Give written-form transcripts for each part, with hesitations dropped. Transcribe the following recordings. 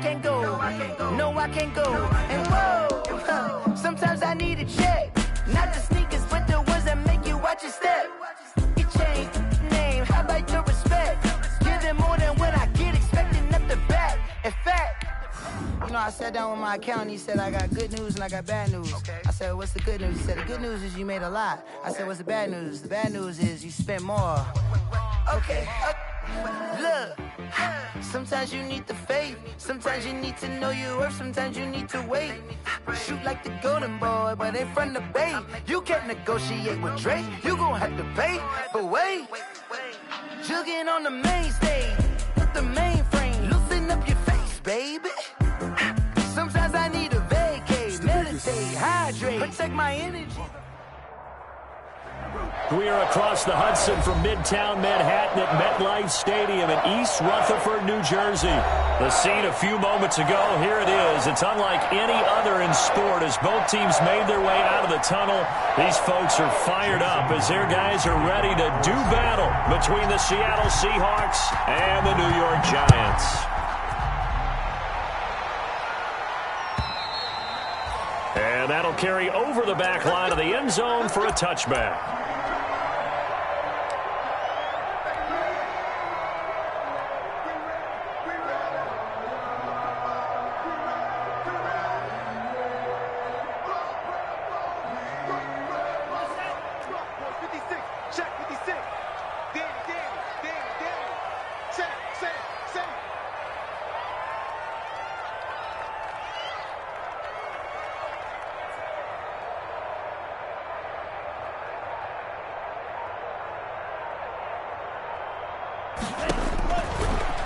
can't go. No, I can't go. And whoa, sometimes I need a check. Not the sneakers, but the ones that make you watch your step. It changed name, how about your respect? Give them more than what I get, expecting up the back. In fact, you know, I sat down with my accountant. He said, I got good news and I got bad news. Okay. I said, what's the good news? He said, the good news is you made a lot. I said, what's the bad news? The bad news is you spent more. Okay. Look, sometimes you need the faith. Sometimes you need to know your worth. Sometimes you need to wait. Shoot like the golden boy, but ain't from the bay. You can't negotiate with Drake. You gon' have to pay. But wait, jugging on the main stage with the mainframe. Loosen up your face, baby. Sometimes I need a vacate, meditate, hydrate, protect my energy. We are across the Hudson from Midtown Manhattan at MetLife Stadium in East Rutherford, New Jersey. The scene a few moments ago, here it is. It's unlike any other in sport as both teams made their way out of the tunnel. These folks are fired up as their guys are ready to do battle between the Seattle Seahawks and the New York Giants. And that'll carry over the back line of the end zone for a touchback.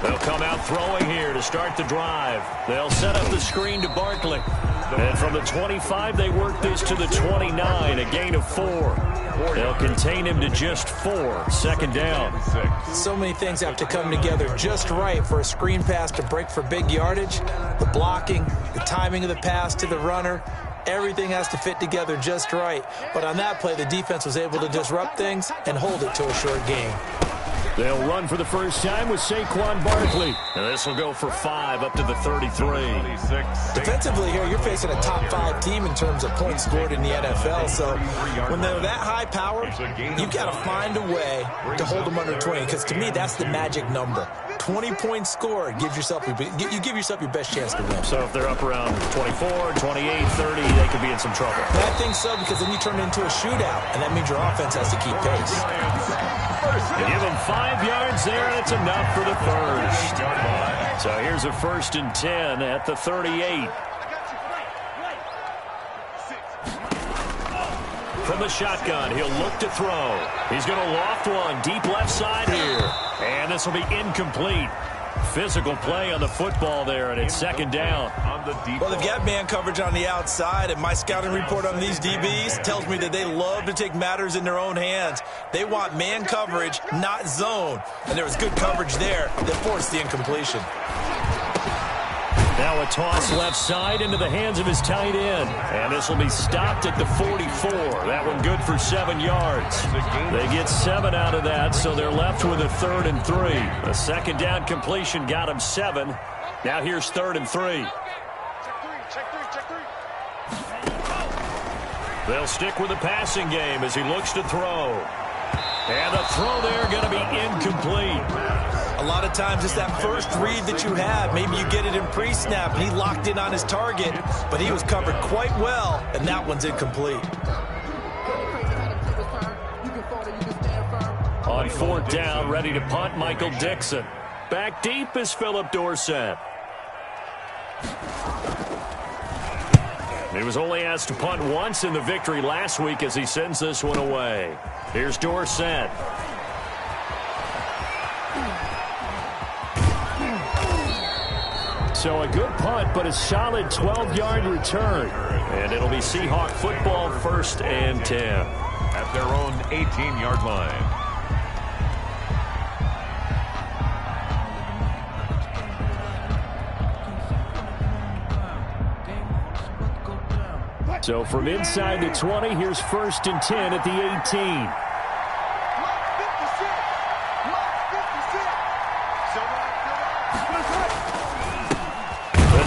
They'll come out throwing here to start the drive. They'll set up the screen to Barkley. And from the 25, they work this to the 29, a gain of 4. They'll contain him to just 4, second down. So many things have to come together just right for a screen pass to break for big yardage. The blocking, the timing of the pass to the runner, everything has to fit together just right. But on that play, the defense was able to disrupt things and hold it to a short game. They'll run for the first time with Saquon Barkley. And this will go for 5 up to the 33. Defensively here, you're facing a top 5 team in terms of points scored in the NFL. So when they're that high power, you've got to find a way to hold them under 20. Because to me, that's the magic number. 20 points scored, you give yourself your best chance to win. So if they're up around 24, 28, 30, they could be in some trouble. I think so, because then you turn it into a shootout, and that means your offense has to keep pace. Give them 5 yards there, and it's enough for the first. So here's a 1st and 10 at the 38. From the shotgun, he'll look to throw. He's going to loft one deep left side here. And this will be incomplete. Physical play on the football there, and it's second down. Well, they've got man coverage on the outside, and my scouting report on these DBs tells me that they love to take matters in their own hands. They want man coverage, not zone. And there was good coverage there that forced the incompletion. Now a toss left side into the hands of his tight end. And this will be stopped at the 44. That one good for 7 yards. They get 7 out of that, so they're left with a 3rd and 3. A second down completion got him 7. Now here's 3rd and 3. They'll stick with the passing game as he looks to throw. And the throw there going to be incomplete. A lot of times it's that first read that you have. Maybe you get it in pre-snap, and he locked in on his target, but he was covered quite well, and that one's incomplete. On 4th down, ready to punt, Michael Dixon. Back deep is Philip Dorsett. He was only asked to punt once in the victory last week as he sends this one away. Here's Dorsett. So a good punt, but a solid 12-yard return. And it'll be Seahawk football, 1st and 10. At their own 18-yard line. So from inside the 20, here's 1st and 10 at the 18.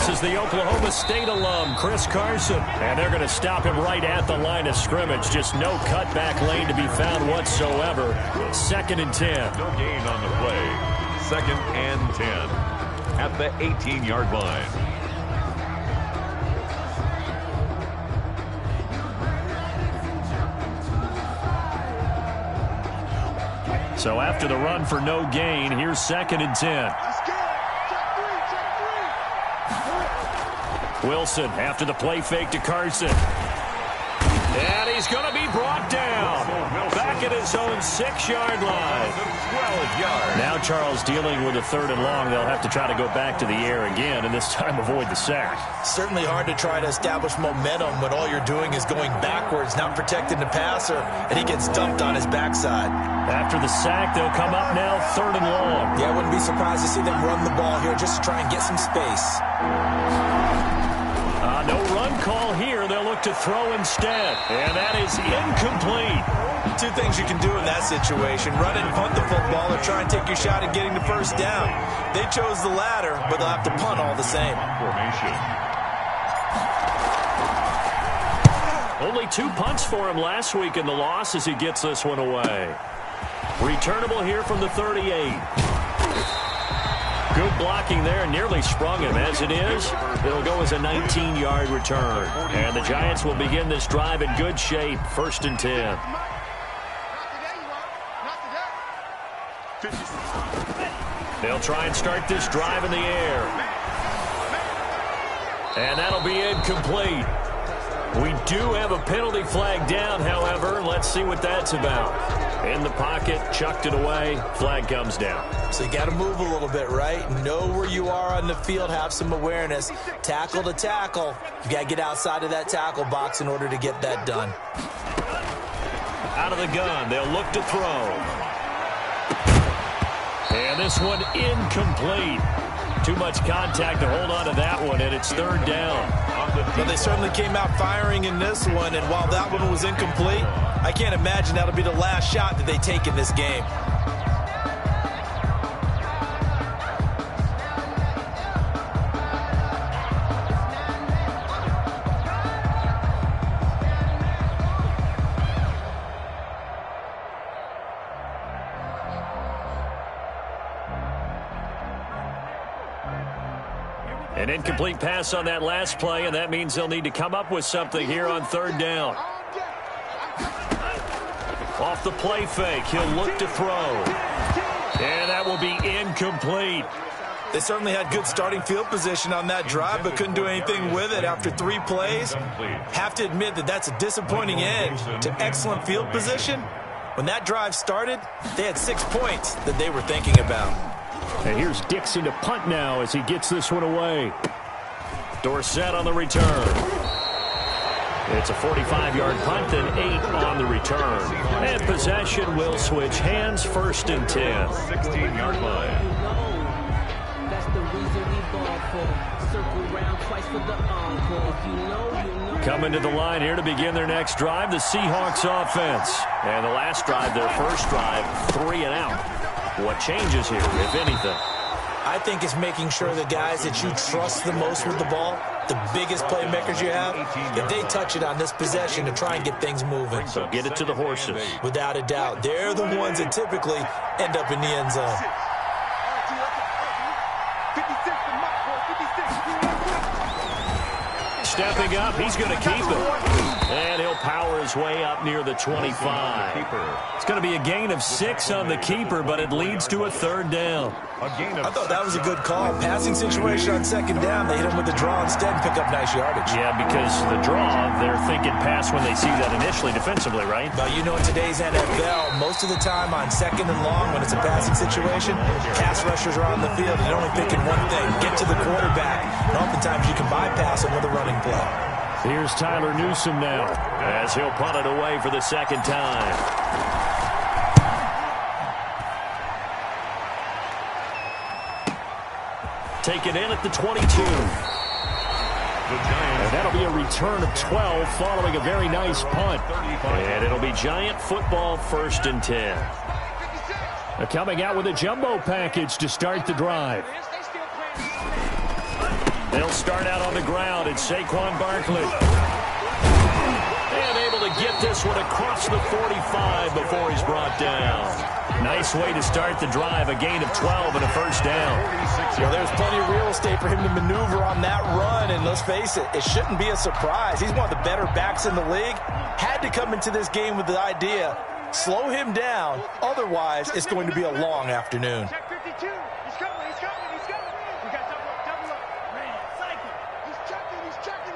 This is the Oklahoma State alum, Chris Carson. And they're going to stop him right at the line of scrimmage. Just no cutback lane to be found whatsoever. 2nd and 10. No gain on the play. 2nd and 10 at the 18-yard line. So after the run for no gain, here's 2nd and 10. Wilson after the play fake to Carson. And he's going to be brought down. Back at his own 6-yard line. 12 yards. Now Charles dealing with a 3rd and long. They'll have to try to go back to the air again, and this time avoid the sack. Certainly hard to try to establish momentum when all you're doing is going backwards, not protecting the passer, and he gets dumped on his backside. After the sack, they'll come up now 3rd and long. Yeah, I wouldn't be surprised to see them run the ball here just to try and get some space. No run call here. They'll look to throw instead. And that is incomplete. 2 things you can do in that situation. Run and punt the football or try and take your shot at getting the first down. They chose the latter, but they'll have to punt all the same. Formation. Only 2 punts for him last week in the loss as he gets this one away. Returnable here from the 38. Good blocking there, nearly sprung him. As it is, it'll go as a 19-yard return. And the Giants will begin this drive in good shape. 1st and 10. They'll try and start this drive in the air. And that'll be incomplete. We do have a penalty flag down, however. Let's see what that's about. In the pocket, chucked it away. Flag comes down. So you got to move a little bit, right? Know where you are on the field, have some awareness. Tackle to tackle. You got to get outside of that tackle box in order to get that done. Out of the gun, they'll look to throw. And this one incomplete. Too much contact to hold on to that one, and it's 3rd down. Well, they certainly came out firing in this one, and while that one was incomplete, I can't imagine that'll be the last shot that they take in this game. An incomplete pass on that last play, and that means they'll need to come up with something here on 3rd down. Off the play fake, he'll look to throw. And that will be incomplete. They certainly had good starting field position on that drive, but couldn't do anything with it after 3 plays. Have to admit that that's a disappointing end to excellent field position. When that drive started, they had 6 points that they were thinking about. And here's Dixon to punt now as he gets this one away. Dorsett on the return. It's a 45-yard punt and 8 on the return. And possession will switch hands. 1st and 10. 16-yard line. Coming to the line here to begin their next drive, the Seahawks offense. And the last drive, their first drive, 3 and out. What changes here, if anything? I think it's making sure the guys that you trust the most with the ball, the biggest playmakers you have, that they touch it on this possession to try and get things moving. So get it to the horses. Without a doubt. They're the ones that typically end up in the end zone. Stepping up, he's going to keep it. And he'll power his way up near the 25. It's going to be a gain of 6 on the keeper, but it leads to a 3rd down. I thought that was a good call. Passing situation on 2nd down. They hit him with the draw instead and pick up nice yardage. Yeah, because the draw, they're thinking pass when they see that initially defensively, right? But you know, in today's NFL, most of the time on 2nd and long, when it's a passing situation, pass rushers are on the field and they're only thinking one thing, get to the quarterback. And oftentimes you can bypass him with a running play. Here's Tyler Newsome now as he'll punt it away for the 2nd time. Taken in at the 22. And that'll be a return of 12 following a very nice punt. And it'll be Giant football 1st and 10. They're coming out with a jumbo package to start the drive. They'll start out on the ground. It's Saquon Barkley. And able to get this one across the 45 before he's brought down. Nice way to start the drive. A gain of 12 and a first down. Well, there's plenty of real estate for him to maneuver on that run. And let's face it, it shouldn't be a surprise. He's one of the better backs in the league. Had to come into this game with the idea, slow him down. Otherwise, it's going to be a long afternoon. Check 52. He's coming. We got double up. Man, cycle. He's checking.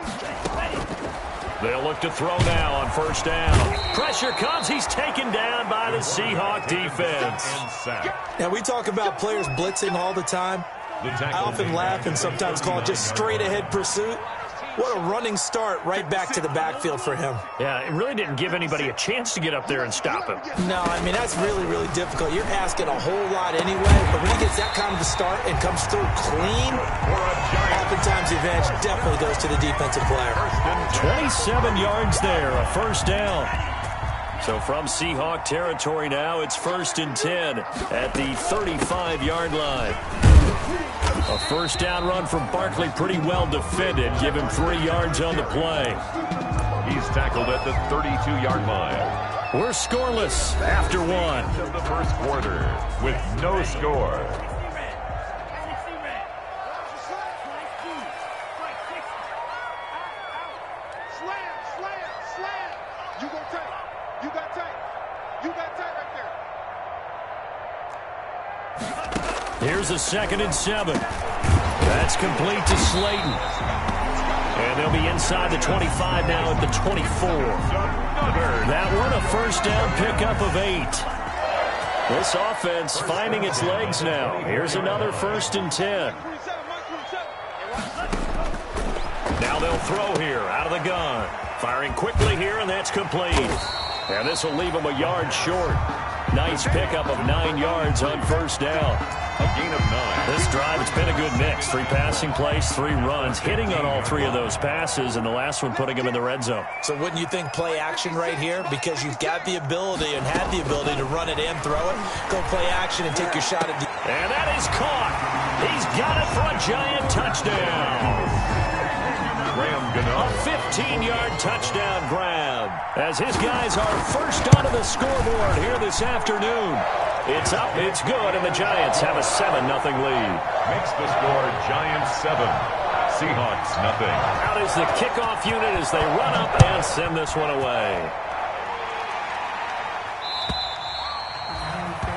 They'll look to throw now on first down. Pressure comes. He's taken down by the Seahawk defense. Now, we talk about players blitzing all the time. I often laugh and sometimes call it just straight-ahead pursuit. What a running start right back to the backfield for him. Yeah, it really didn't give anybody a chance to get up there and stop him. No, I mean, that's really, really difficult. You're asking a whole lot anyway, but when he gets that kind of a start and comes through clean, oftentimes the advantage definitely goes to the defensive player. 27 yards there, a first down. So from Seahawk territory now, it's 1st and 10 at the 35-yard line. A first down run from Barkley, pretty well defended. Give him 3 yards on the play. He's tackled at the 32-yard line. We're scoreless after one. Of the first quarter with no score. Slam. You got tight right there. Here's a 2nd and 7. That's complete to Slayton. And they'll be inside the 25 now at the 24. That one a first down pickup of 8. This offense finding its legs now. Here's another 1st and 10. Now they'll throw here out of the gun. Firing quickly here, and that's complete. And this will leave them a yard short. Nice pickup of 9 yards on first down. A gain of 9. This drive, it's been a good mix. 3 passing plays, 3 runs, hitting on all 3 of those passes, and the last one putting him in the red zone. So wouldn't you think play action right here? Because you've got the ability and had the ability to run it and throw it. Go play action and take your shot at the... And that is caught. He's got it for a Giant touchdown. Graham Gano. A 15-yard touchdown grab as his guys are first onto the scoreboard here this afternoon. It's up, it's good, and the Giants have a 7-0 lead. Makes the score Giants 7, Seahawks nothing. Out is the kickoff unit as they run up and send this one away.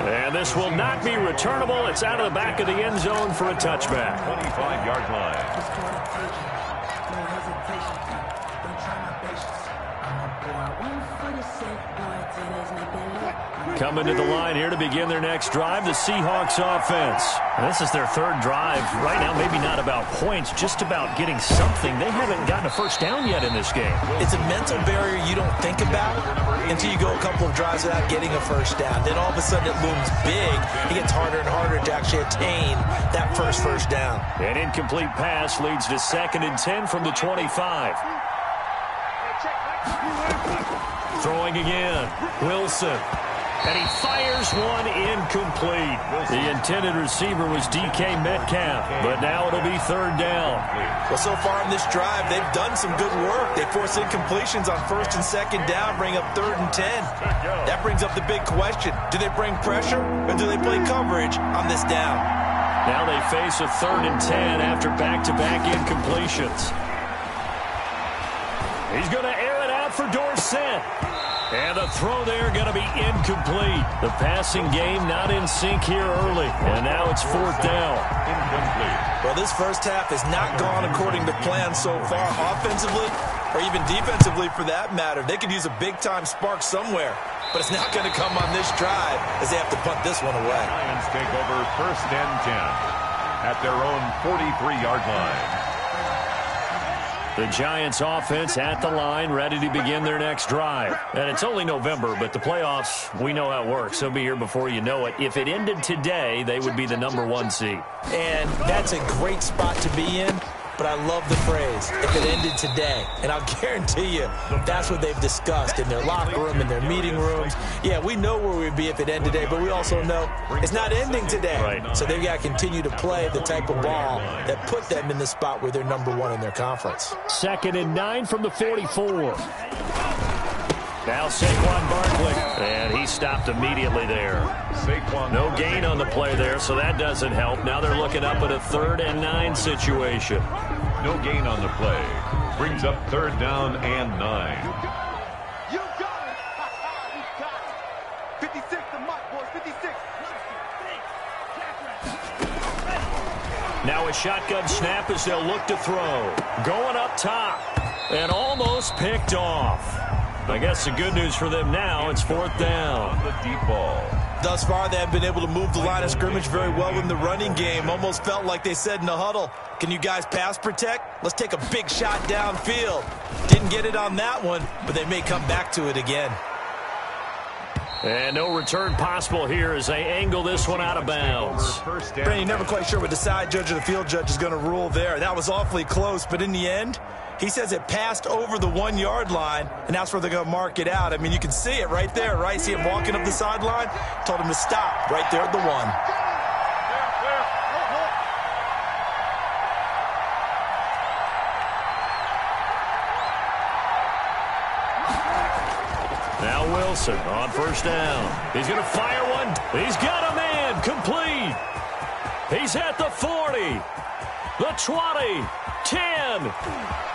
And this will not be returnable. It's out of the back of the end zone for a touchback. 25-yard line. Coming to the line here to begin their next drive, the Seahawks offense. This is their 3rd drive. Right now, maybe not about points, just about getting something. They haven't gotten a first down yet in this game. It's a mental barrier you don't think about until you go a couple of drives without getting a first down. Then all of a sudden it looms big. It gets harder and harder to actually attain that first down. An incomplete pass leads to 2nd and 10 from the 25. Throwing again, Wilson. And he fires one incomplete. The intended receiver was DK Metcalf, but now it'll be 3rd down. Well, so far in this drive, they've done some good work. They force incompletions on 1st and 2nd down, bring up 3rd and 10. That brings up the big question. Do they bring pressure, or do they play coverage on this down? Now they face a 3rd and 10 after back-to-back incompletions. He's going to air it out for Dorsett. And the throw there going to be incomplete. The passing game not in sync here early. And now it's 4th down. Incomplete. Well, this first half has not gone according to plan so far offensively or even defensively for that matter. They could use a big-time spark somewhere, but it's not going to come on this drive as they have to punt this one away. Lions take over 1st and 10 at their own 43-yard line. The Giants offense at the line, ready to begin their next drive. And it's only November, but the playoffs, we know how it works. They'll be here before you know it. If it ended today, they would be the #1 seed. And that's a great spot to be in. but I love the phrase, if it ended today. And I'll guarantee you that's what they've discussed in their locker room, in their meeting rooms. Yeah, we know where we'd be if it ended today, but we also know it's not ending today. Right. So they've got to continue to play the type of ball that put them in the spot where they're #1 in their conference. 2nd and 9 from the 44. Now Saquon Barkley, and he stopped immediately there. No gain on the play there, so that doesn't help. Now they're looking up at a 3rd and 9 situation. No gain on the play. Brings up 3rd down and 9. You got it. You got it. 56 the mark, boys. 56. Now a shotgun snap as they'll look to throw. Going up top and almost picked off. I guess the good news for them now, it's 4th down. The deep ball. Thus far, they have been able to move the line of scrimmage very well in the running game. Almost felt like they said in the huddle, can you guys pass protect? Let's take a big shot downfield. Didn't get it on that one, but they may come back to it again. And no return possible here as they angle this one out of bounds. Brandon, you're never quite sure what the side judge or the field judge is going to rule there. That was awfully close, but in the end, he says it passed over the 1-yard line, and that's where they're going to mark it out. I mean, you can see it right there, right? See him walking up the sideline? Told him to stop right there at the 1. Now Wilson on 1st down. He's going to fire one. He's got a man. Complete. He's at the 40, the 20, 10,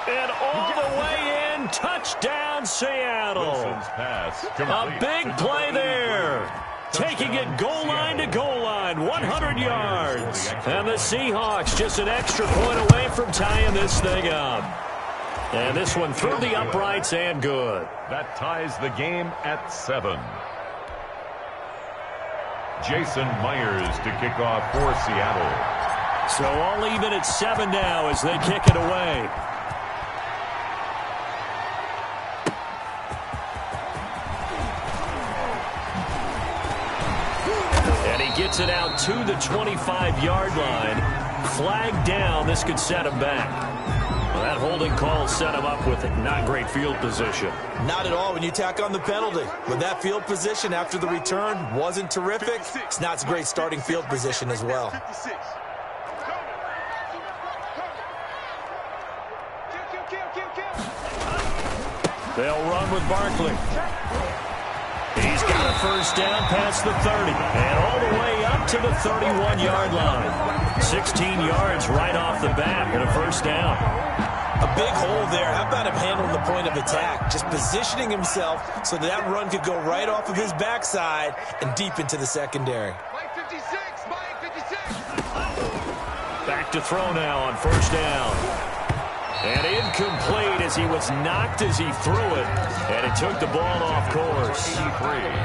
and all the way in. Touchdown, Seattle. Wilson's pass A big play there. Taking it goal line to goal line, 100 yards. And the Seahawks just an extra point away from tying this thing up. And this one through the uprights and good. That ties the game at 7. Jason Myers to kick off for Seattle. So all even at 7 now as they kick it away. And he gets it out to the 25-yard line. Flag down. This could set him back. Well, that holding call set him up with not great field position. Not at all when you tack on the penalty. But that field position after the return wasn't terrific. It's not a great starting field position as well. 56. They'll run with Barkley. He's got a 1st down past the 30 and all the way up to the 31-yard line. 16 yards right off the bat and a 1st down. A big hole there. How about him handling the point of attack? Just positioning himself so that run could go right off of his backside and deep into the secondary. Mike 56. Mike 56. Back to throw now on 1st down. And incomplete as he was knocked as he threw it. And it took the ball off course.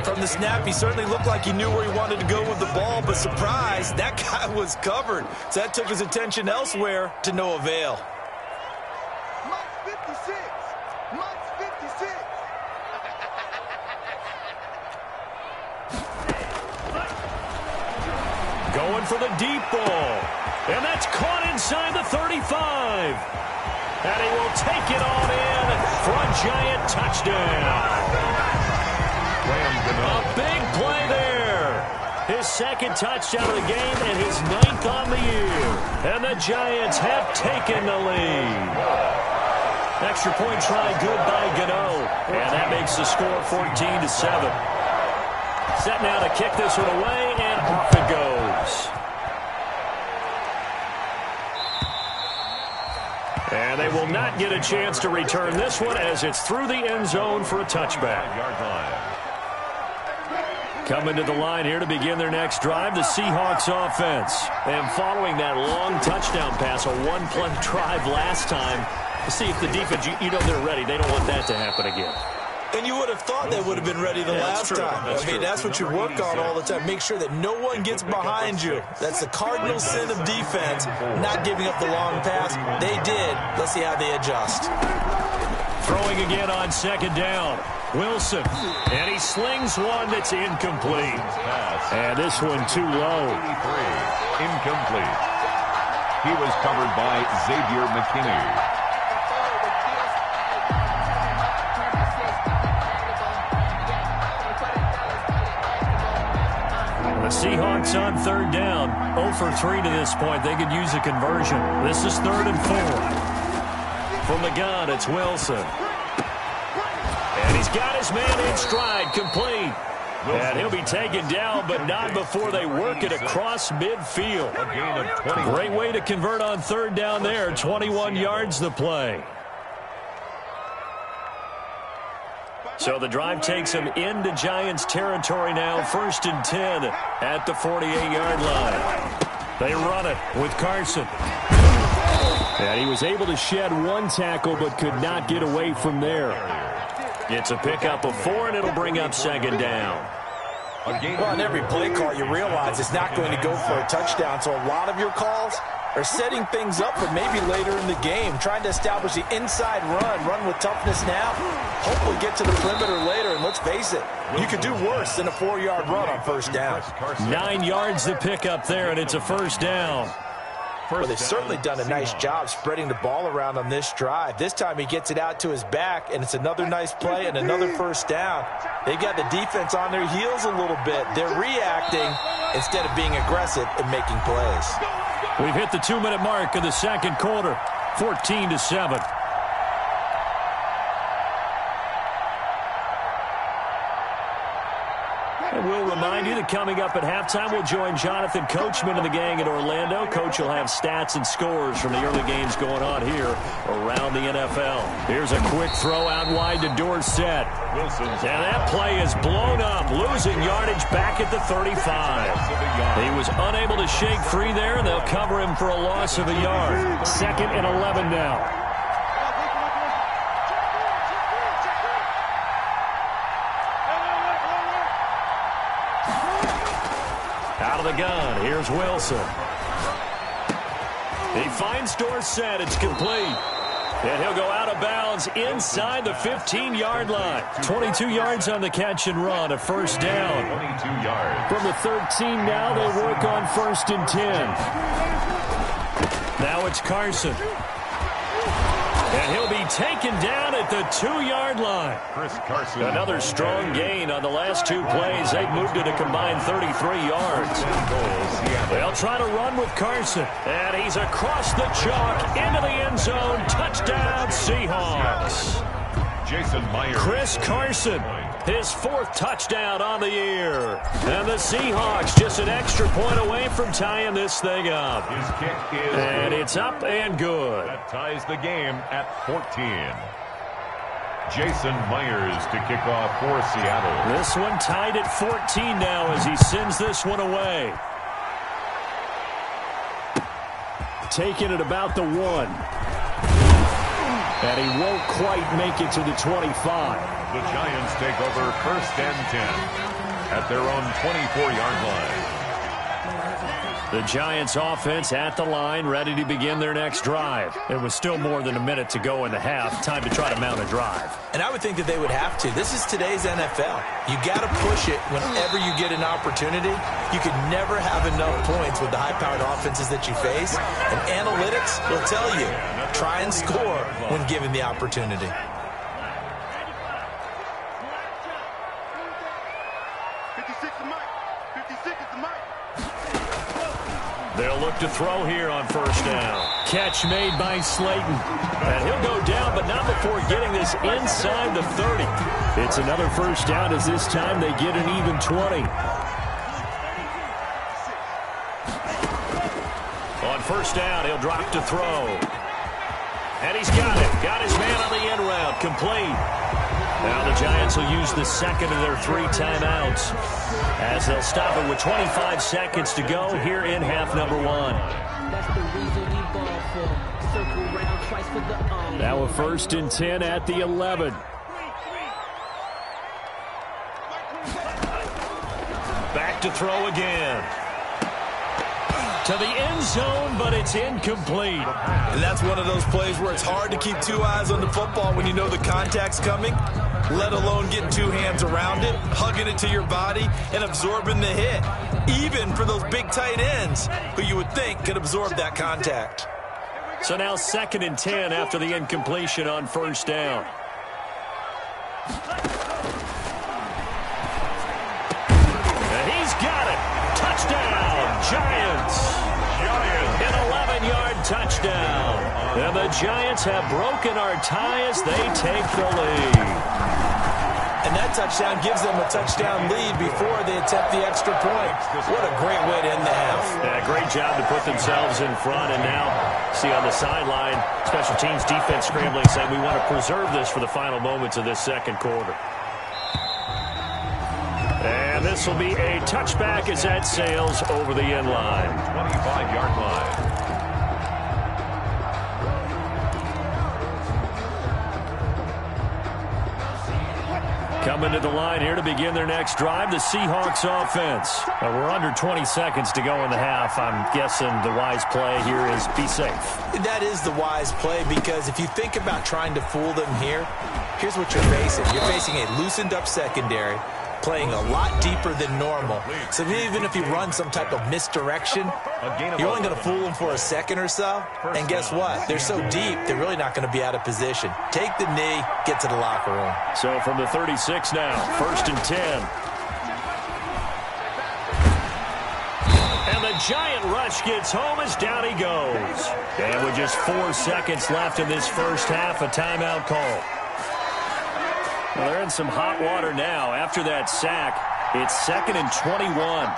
From the snap, he certainly looked like he knew where he wanted to go with the ball, but surprise, that guy was covered. So that took his attention elsewhere to no avail. Mike 56. Mike 56. Going for the deep ball. And that's caught inside the 35. And he will take it on in for a giant touchdown. A big play there. His 2nd touchdown of the game and his 9th on the year. And the Giants have taken the lead. Extra point try good by Gano. And that makes the score 14-7. Set now to kick this one away, and off it goes. And they will not get a chance to return this one as it's through the end zone for a touchback. Coming to the line here to begin their next drive, the Seahawks offense. And following that long touchdown pass, a 1-play drive last time, to see if the defense, you know they're ready. They don't want that to happen again. And you would have thought they would have been ready the last time. That's what you work on all the time. Make sure that no one gets behind you. That's the cardinal sin of defense, not giving up the long pass. They did. Let's see how they adjust. Throwing again on 2nd down. Wilson. And he slings one that's incomplete. And this one too low. Incomplete. He was covered by Xavier McKinney. The Seahawks on third down. 0 for 3 to this point. They could use a conversion. This is 3rd and 4. From the gun, it's Wilson. And he's got his man in stride, complete. And he'll be taken down, but not before they work it across midfield. A gain of 20. Great way to convert on third down there. 21 yards the play. So the drive takes him into Giants territory now. 1st and 10 at the 48-yard line. They run it with Carson. And he was able to shed 1 tackle but could not get away from there. It's a pickup of 4, and it'll bring up 2nd down. Well, on every play call, you realize it's not going to go for a touchdown. So a lot of your calls are setting things up for maybe later in the game, trying to establish the inside run with toughness now, hopefully get to the perimeter later. And let's face it, you could do worse than a 4-yard run on 1st down. 9 yards the pickup there, and it's a 1st down. Well, they've certainly done a nice job spreading the ball around on this drive. This time he gets it out to his back, and it's another nice play and another 1st down. They've got the defense on their heels a little bit. They're reacting instead of being aggressive and making plays. We've hit the 2-minute mark of the 2nd quarter, 14-7. And we'll remind you that coming up at halftime, we'll join Jonathan Coachman and the gang in Orlando. Coach will have stats and scores from the early games going on here around the NFL. Here's a quick throw out wide to Dorsett. And that play is blown up, losing yardage back at the 35. He was unable to shake free there, and they'll cover him for a loss of a yard. 2nd and 11 now. Out of the gun, here's Wilson. He finds Dorsett, it's complete. And he'll go out of bounds inside the 15-yard line. 22 yards on the catch and run, a 1st down. 22 yards. From the 13 now, they work on 1st and 10. Now it's Carson. And he'll be taken down at the 2-yard line. Chris Carson. Another strong gain on the last 2 plays. They've moved it a combined 33 yards. They'll try to run with Carson. And he's across the chalk into the end zone. Touchdown, Seahawks. Jason Myers. Chris Carson, his 4th touchdown on the year. And the Seahawks just an extra point away from tying this thing up. His kick is And good. it's up and good. That ties the game at 14. Jason Myers to kick off for Seattle. This one tied at 14 now as he sends this one away. Taking it about the 1. And he won't quite make it to the 25. The Giants take over 1st and 10 at their own 24-yard line. The Giants offense at the line, ready to begin their next drive. It was still more than a minute to go in the half. Time to try to mount a drive. And I would think that they would have to. This is today's NFL. You got to push it whenever you get an opportunity. You could never have enough points with the high-powered offenses that you face. And analytics will tell you, try and score when given the opportunity. They'll look to throw here on 1st down. Catch made by Slayton. And he'll go down, but not before getting this inside the 30. It's another 1st down as this time they get an even 20. On 1st down, he'll drop to throw. And he's got it. Got his man on the end route. Complete. Now the Giants will use the 2nd of their 3 timeouts as they'll stop it with 25 seconds to go here in half number 1. Now a 1st and 10 at the 11. Back to throw again. To the end zone, but it's incomplete. And that's one of those plays where it's hard to keep 2 eyes on the football when you know the contact's coming, let alone getting 2 hands around it, hugging it to your body, and absorbing the hit. even for those big tight ends who you would think could absorb that contact. So now 2nd and 10 after the incompletion on 1st down. And he's got it. Touchdown, Giants. An 11-yard touchdown. And the Giants have broken our tie as they take the lead. And that touchdown gives them a touchdown lead before they attempt the extra point. What a great way to end the half. Yeah, great job to put themselves in front. And now, see on the sideline, special teams defense scrambling, saying we want to preserve this for the final moments of this 2nd quarter. And this will be a touchback as that sails over the end line. 25-yard line. Coming to the line here to begin their next drive, the Seahawks offense. We're under 20 seconds to go in the half. I'm guessing the wise play here is be safe. That is the wise play, because if you think about trying to fool them here, here's what you're facing. You're facing a loosened up secondary, playing a lot deeper than normal. So even if you run some type of misdirection, you're only going to fool them for a second or so. And guess what? They're so deep, they're really not going to be out of position. Take the knee, get to the locker room. So from the 36 now, 1st and 10. And the giant rush gets home as down he goes. And with just 4 seconds left in this first half, a timeout call. Well, they're in some hot water now. After that sack, it's 2nd and 21.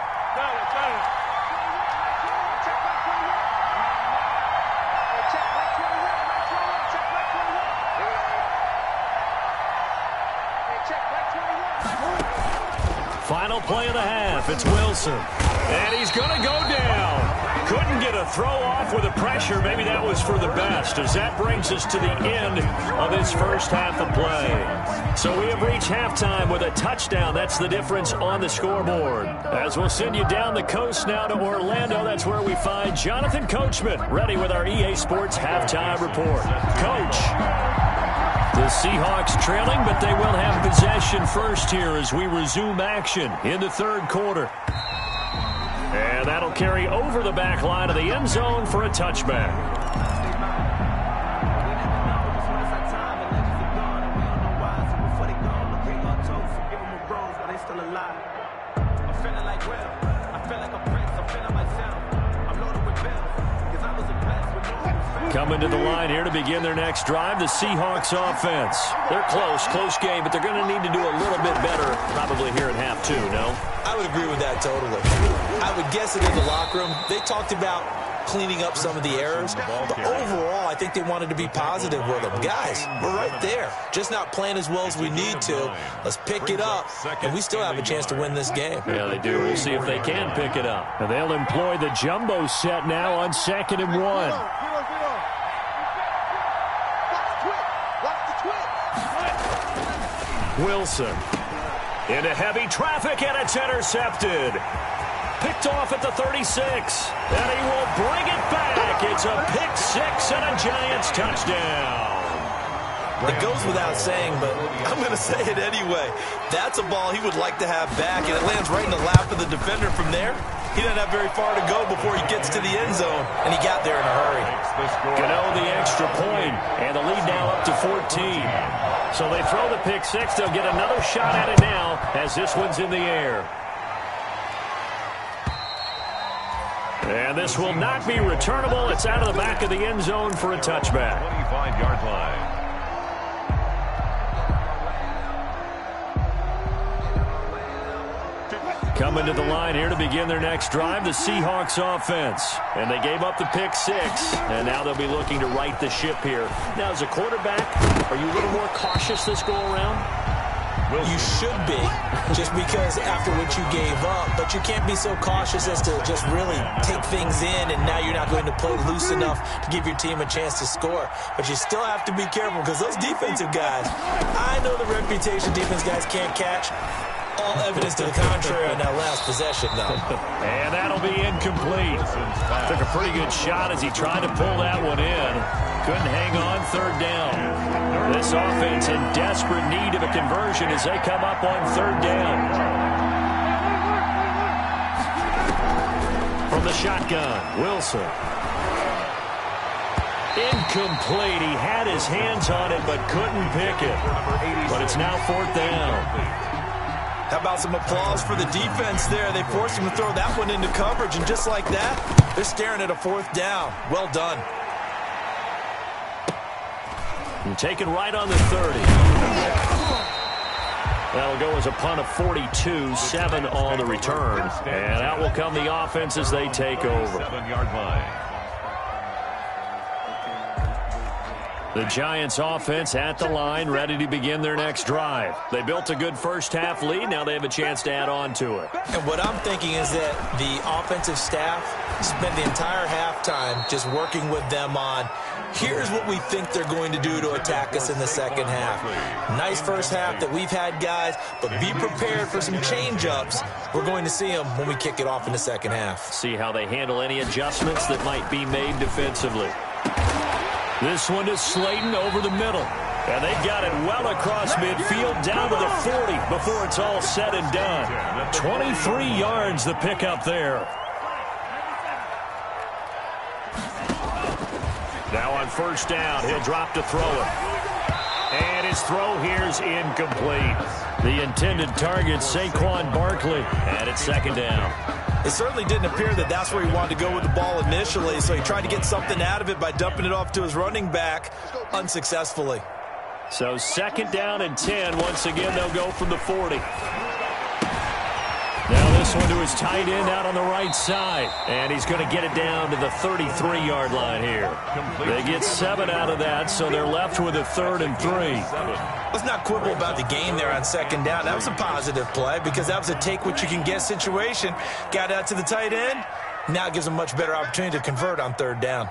Final play of the half. It's Wilson. And he's going to go down. Couldn't get a throw off with the pressure. Maybe that was for the best, as that brings us to the end of this first half of play. So we have reached halftime with a touchdown. That's the difference on the scoreboard. As we'll send you down the coast now to Orlando, that's where we find Jonathan Coachman, ready with our EA Sports halftime report. Coach. The Seahawks trailing, but they will have possession first here as we resume action in the 3rd quarter. And that'll carry over the back line of the end zone for a touchback. Coming to the line here to begin their next drive, the Seahawks offense. They're close game, but they're going to need to do a little bit better probably here in half 2, no? I would agree with that totally. I would guess it in the locker room. They talked about cleaning up some of the errors, but overall, I think they wanted to be positive with them. Guys, we're right there. Just not playing as well as we need to. Let's pick it up, and we still have a chance to win this game. Yeah, they do. We'll see if they can pick it up. And they'll employ the jumbo set now on 2nd and 1. Wilson into heavy traffic, and it's intercepted. Picked off at the 36, and he will bring it back. It's a pick 6 and a Giants touchdown. It goes without saying, but I'm going to say it anyway. That's a ball he would like to have back, and it lands right in the lap of the defender from there. He doesn't have very far to go before he gets to the end zone, and he got there in a hurry. Gano the extra point, and the lead now up to 14. So they throw the pick 6. They'll get another shot at it now as this one's in the air. And this will not be returnable. It's out of the back of the end zone for a touchback. 25-yard line. Coming to the line here to begin their next drive, the Seahawks offense. And they gave up the pick 6, and now they'll be looking to right the ship here. Now, as a quarterback, are you a little more cautious this go-around? You should be, just because after what you gave up, but you can't be so cautious as to just really take things in, and now you're not going to play loose enough to give your team a chance to score. But you still have to be careful, because those defensive guys, I know the reputation defense guys can't catch. All evidence to the contrary on that last possession, though. And that'll be incomplete. Took a pretty good shot as he tried to pull that one in. Couldn't hang on 3rd down. This offense in desperate need of a conversion as they come up on 3rd down. the shotgun. Wilson. Incomplete. He had his hands on it but couldn't pick it. But it's now 4th down. How about some applause for the defense there? They forced him to throw that one into coverage, and just like that, they're staring at a 4th down. Well done. And taken right on the 30. That'll go as a punt of 42, 7 on the return. And out will come the offense as they take over. 7-yard line. The Giants offense at the line, ready to begin their next drive. They built a good first-half lead. Now they have a chance to add on to it. And what I'm thinking is that the offensive staff spent the entire halftime just working with them on, here's what we think they're going to do to attack us in the second half. Nice first half that we've had, guys, but be prepared for some change-ups. We're going to see them when we kick it off in the second half. See how they handle any adjustments that might be made defensively. This one is Slayton over the middle. And they've got it well across midfield down to the 40 before it's all said and done. 23 yards the pickup there. Now on first down, he'll drop to throw it. And his throw here's incomplete. The intended target, Saquon Barkley. And it's 2nd down. It certainly didn't appear that that's where he wanted to go with the ball initially, so he tried to get something out of it by dumping it off to his running back unsuccessfully. So 2nd down and 10. Once again, they'll go from the 40. Now this one to his tight end out on the right side. And he's going to get it down to the 33-yard line here. They get 7 out of that, so they're left with a 3rd and 3. Let's not quibble about the gain there on 2nd down. That was a positive play because that was a take-what-you-can-get situation. Got out to the tight end. Now it gives him a much better opportunity to convert on 3rd down.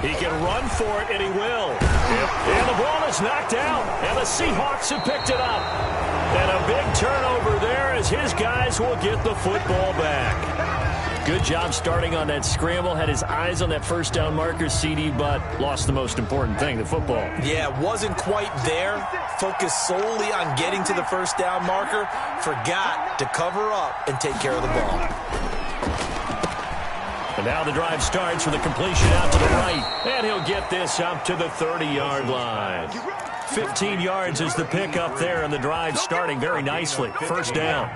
He can run for it, and he will. And the ball is knocked out, and the Seahawks have picked it up. And a big turnover there as his guys will get the football back. Good job starting on that scramble. Had his eyes on that first down marker, CD, but lost the most important thing, the football. Yeah, wasn't quite there. Focused solely on getting to the first down marker. Forgot to cover up and take care of the ball. And now the drive starts with a completion out to the right. And he'll get this up to the 30-yard line. 15 yards is the pickup there, and the drive starting very nicely. First down.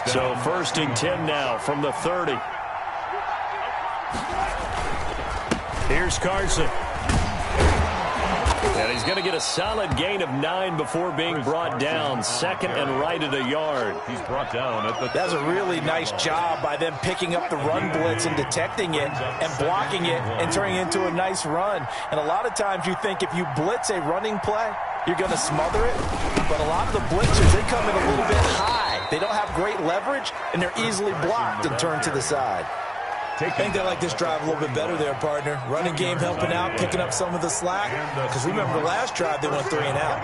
So 1st and 10 now from the 30. Here's Carson. And he's going to get a solid gain of 9 before being brought down. 2nd and right at a yard. He's brought down at the... That's a really nice job by them picking up the run blitz and detecting it and blocking it and turning it into a nice run. And a lot of times you think if you blitz a running play, you're going to smother it. But a lot of the blitzers, they come in a little bit high. They don't have great leverage, and they're easily blocked and turned to the side. I think they like this drive a little bit better there, partner. Running game helping out, picking up some of the slack. Because remember the last drive, they went 3 and out.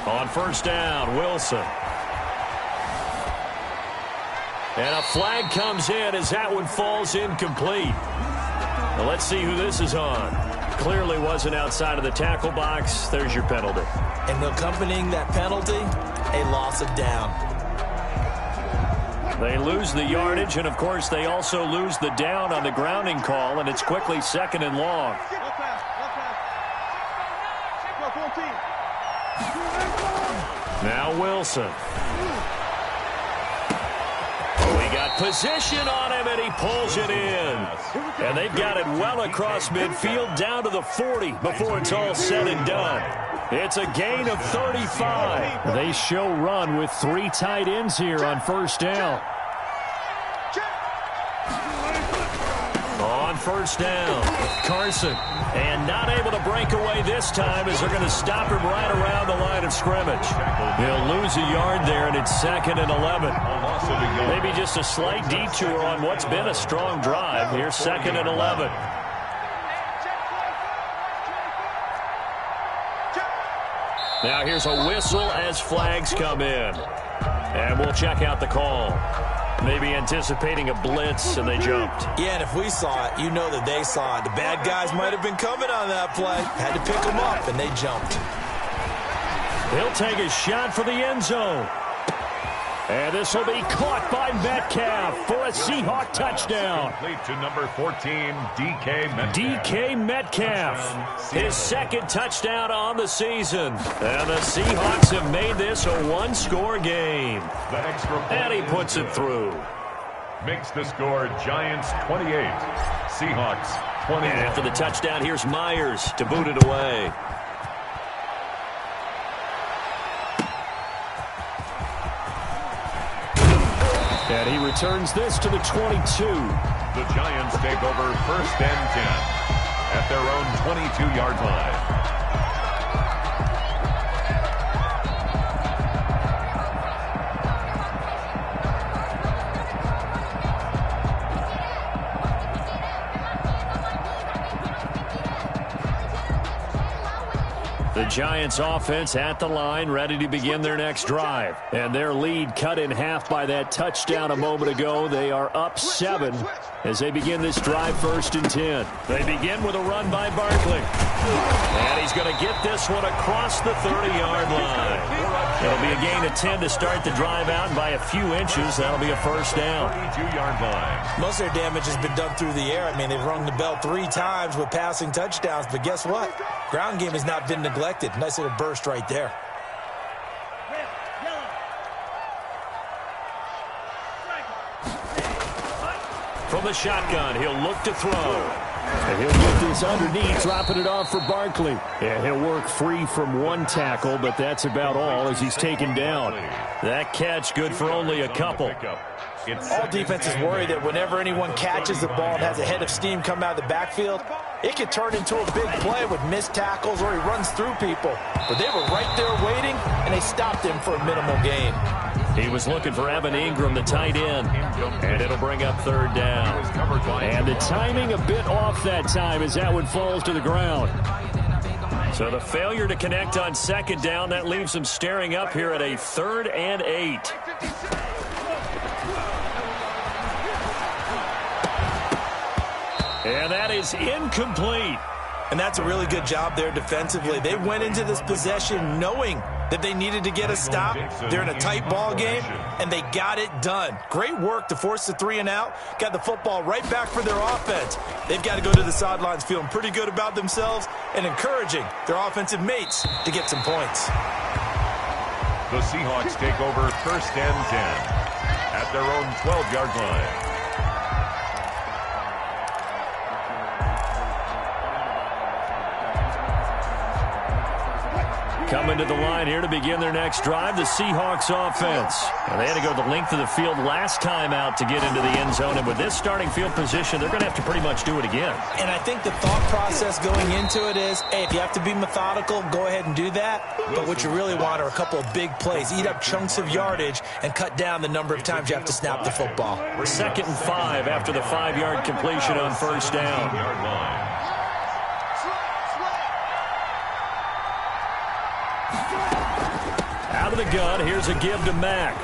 On first down, Wilson. And a flag comes in as that one falls incomplete. Now let's see who this is on. Clearly wasn't outside of the tackle box. There's your penalty. And accompanying that penalty, a loss of down. They lose the yardage, and of course they also lose the down on the grounding call, and it's quickly 2nd and long. Now Wilson. We got position on him, and he pulls it in. And they've got it well across midfield down to the 40 before it's all said and done. It's a gain of 35. They show run with 3 tight ends here on first down. On first down, Carson. And not able to break away this time as they're going to stop him right around the line of scrimmage. He'll lose a yard there, and it's 2nd and 11. Maybe just a slight detour on what's been a strong drive. Here's 2nd and 11. Now here's a whistle as flags come in. And we'll check out the call. Maybe anticipating a blitz, and they jumped. Yeah, and if we saw it, you know that they saw it. The bad guys might have been coming on that play. Had to pick them up, and they jumped. He'll take a shot for the end zone. And this will be caught by Metcalf for a Seahawk touchdown. Complete to number 14, DK Metcalf. DK Metcalf, his second touchdown on the season. And the Seahawks have made this a one-score game. And he puts it through. Makes the score Giants 28, Seahawks 20. And after the touchdown, here's Myers to boot it away. And he returns this to the 22. The Giants take over 1st and 10 at their own 22-yard line. The Giants offense at the line, ready to begin their next drive. And their lead cut in half by that touchdown a moment ago. They are up 7 as they begin this drive 1st and 10. They begin with a run by Barkley. And he's going to get this one across the 30-yard line. It'll be a gain of 10 to start the drive out, and by a few inches, that'll be a first down. 32-yard line. Most of their damage has been done through the air. I mean, they've rung the bell 3 times with passing touchdowns, but guess what? Ground game has not been neglected. Nice little burst right there. From the shotgun, he'll look to throw. And he'll get this underneath, dropping it off for Barkley. And he'll work free from one tackle, but that's about all as he's taken down. That catch good for only a couple. All defenses worry that whenever anyone catches the ball and has a head of steam come out of the backfield, it could turn into a big play with missed tackles or he runs through people. But they were right there waiting, and they stopped him for a minimal gain. He was looking for Evan Ingram, the tight end, and it'll bring up 3rd down. And the timing a bit off that time as that one falls to the ground. So the failure to connect on 2nd down, that leaves them staring up here at a 3rd and 8. And that is incomplete. And that's a really good job there defensively. They went into this possession knowing that they needed to get a stop. They're in a tight ball game, and they got it done. Great work to force the 3 and out. Got the football right back for their offense. They've got to go to the sidelines feeling pretty good about themselves and encouraging their offensive mates to get some points. The Seahawks take over 1st and 10 at their own 12-yard line. Coming to the line here to begin their next drive, the Seahawks offense. And they had to go the length of the field last time out to get into the end zone. And with this starting field position, they're going to have to pretty much do it again. And I think the thought process going into it is, hey, if you have to be methodical, go ahead and do that. But what you really want are a couple of big plays. Eat up chunks of yardage and cut down the number of times you have to snap the football. 2nd and 5 after the 5-yard completion on 1st down. Out of the gun, here's a give to Mack.